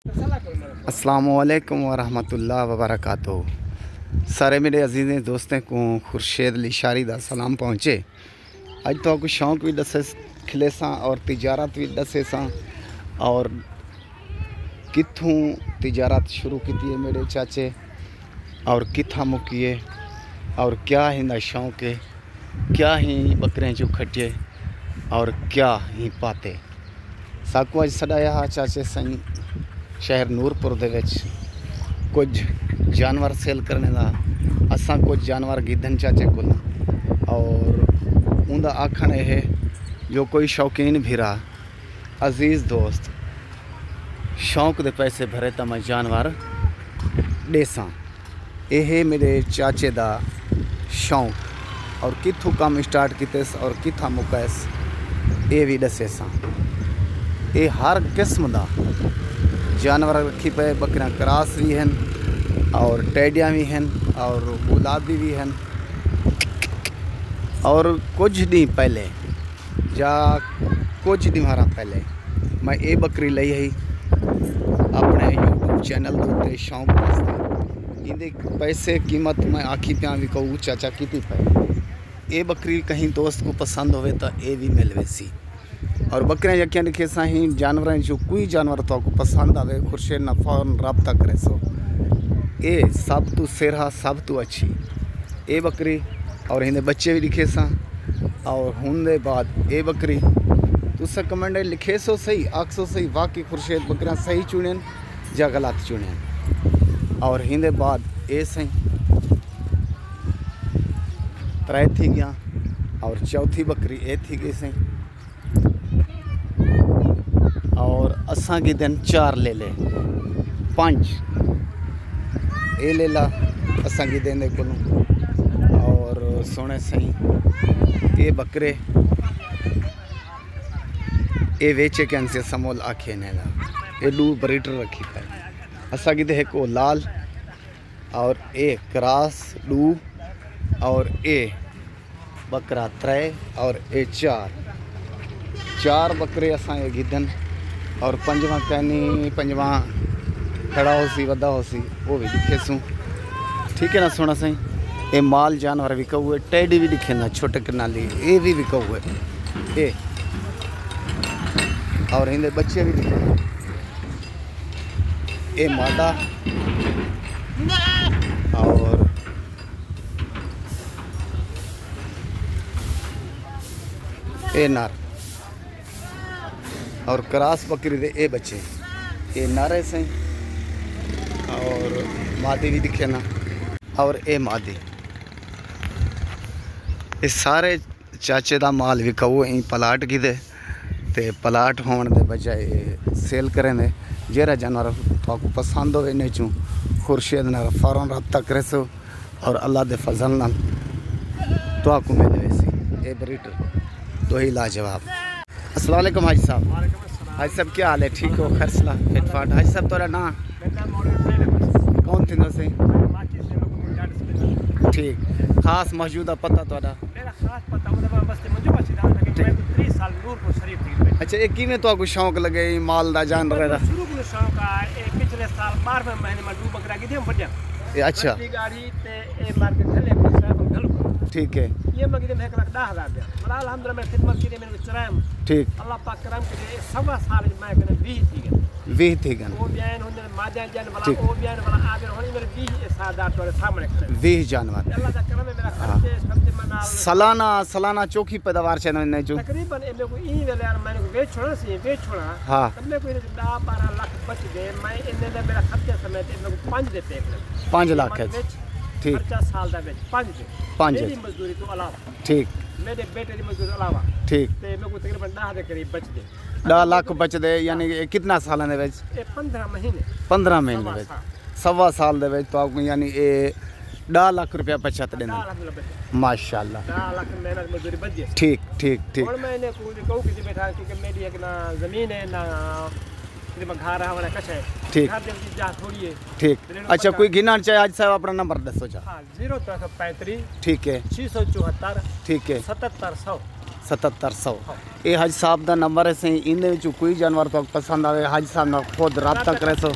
अस्सलामुअलैकुम वरहमतुल्लाह वबरकातुहू। सारे मेरे अजीज़ दोस्तों को खुर्शीद लिशारी दा सलाम पहुँचे। अज तो कुछ शौक भी दसे खिले सा और तिजारत भी दसे सा और कित्थों तिजारत शुरू की है मेरे चाचे और कित्था मुकिए और क्या हिंदा शौक है, क्या ही बकरें जो खटिए और क्या ही पाते। साकू अज सदाया हा चाचे सही शहर नूरपुर दे विच कुछ जानवर सेल करने का असा कुछ जानवर गिद्धन चाचे को और उनका आखन है जो कोई शौकीन भीरा अजीज़ दोस्त शौक दे पैसे भरे तो मैं जानवर देसा। यह मेरे चाचे दा शौक और कित्थों काम स्टार्ट किते और कित्था मुकायस ये भी दसे सा। ये हर किस्म का जानवर रखी पे, बकरियां क्रास भी हैं और टेडियाँ भी हैं और गुलाबी भी हैं। और कुछ दिन पहले या कुछ दिन पहले मैं ये बकरी ली है अपने यूट्यूब चैनल के शौक वास्ते। इनके पैसे कीमत मैं आखी पिया भी कहूँ चाचा की पे ये बकरी कहीं दोस्त को पसंद होवे तो ये भी मिलवे सी। और बकरियां यकियां लिखे साही जानवर जो कोई जानवर तो आपको पसंद आवे खुर्शीद ना फौरन रब्ता करे सो। ये सब तो सेरहा सब तो अच्छी ये बकरी और इन्हें बच्चे भी लिखे सा और होने बाद ये बकरी तुसा कमेंट लिखे सो सही आख सो सही वाकई खुर्शीद बकरियां सही चुनें या गलत चुनें। और हिंदे बाद ये सही त्रै थी गया और चौथी बकरी ये थी गई सही और असा की दिन 4 ले ले 5 ये ले ला असा की दिन को और सोने सही ये बकरे ये वेचे कैंसे समोल आखे ने ला ये 2 ब्रीडर रखी पे असा की दे को लाल और ए क्रास 2 और ए बकरा 3 और ए 4 बकरे असा ये गिदन और पंजवा कहनी पंजवा खड़ा हो सी वदा हो सी वो भी दिखे सूँ। ठीक है ना सोना सही ये माल जानवर भी कहूए टेडी भी दिखे ना छोटे कनाली ये भी कहूए ये और इनके बच्चे भी दिखे ये मादा और ये नर और क्रास बकरी दे ए बच्चे ये नारे से और मादी भी दिखे ना और ए मादी ये सारे चाचे दा माल भी कहू यहीं पलाट की दे ते पलाट होने दे बजाय सेल करें दे जेरा जानवर तो पसंद हो इन्हें चूँ खुर्शीद ना फौरन रब्ता करे सो और अल्लाह दे फजल ना तो आपको मिले वैसी ये ब्रीडर तो ही लाजवाब। अस्सलाम वालेकुम हाजी साहब। हाजी साहब क्या हाल है? ठीक हो? खरसला फिटफाट? हाजी साहब तोरा ना कौन थी ना सही ठीक खास मौजूदा पता तोड़ा? अच्छा एक में तो आपको शौक लगे माल दा जानवर दा? पिछले साल 12वें महीने में 2 बकरा की थी हम बढ़िया। अच्छा गाड़ी ते ए मार्केट थले ठीक है ये मगे में 1,10,000 दे मला अल्हम्दुलिल्लाह मैं खिदमत की मेरे चराम ठीक अल्लाह पाक करम के सवा साल मैं कने 20 थी गन वो बयान होने माजा जान वाला वो बयान वाला आगे होने मेरे 20 सादार तोरे सामने 20 जानवर अल्लाह का करम है मेरा खर्चे सबसे मनाल सालाना चौकी पैदावार छे ने जो तकरीबन ए को ई वेले यार मैंने को बेच छोड़ा हां तब मैं कोई 10-12 लाख बच गए मैं इन्ने दे मेरा खर्चे समय ते मेरे को 5 देते 5 लाख है ठीक खर्चा साल दा बेच 5 मेरी मजदूरी तो अलावा ठीक मेरे बेटे की मजदूरी अलावा ठीक ते मेरे को तकरीबन 10 के करीब बच दे 10 लाख बच दे यानी कितना साल दे विच 15 महीने विच सवा साल दे विच तो आपको यानी ए 10 लाख रुपया बचत देना माशाल्लाह 10 लाख मेहनत मजदूरी बच गई ठीक और मैंने को कहू कि बैठा क्योंकि मेरी एक ना जमीन है ना घर वाला कछ है ठीक थोड़ी है ठीक। अच्छा कोई गिना चाहे आज साहब अपना नंबर दसो जा। हाँ 0335 ठीक है 674 ठीक है 7700 7700 ये हज साहब का नंबर है सही इन कोई जानवर तो पसंद आए हज साहब ना खुद रब्ता करे सो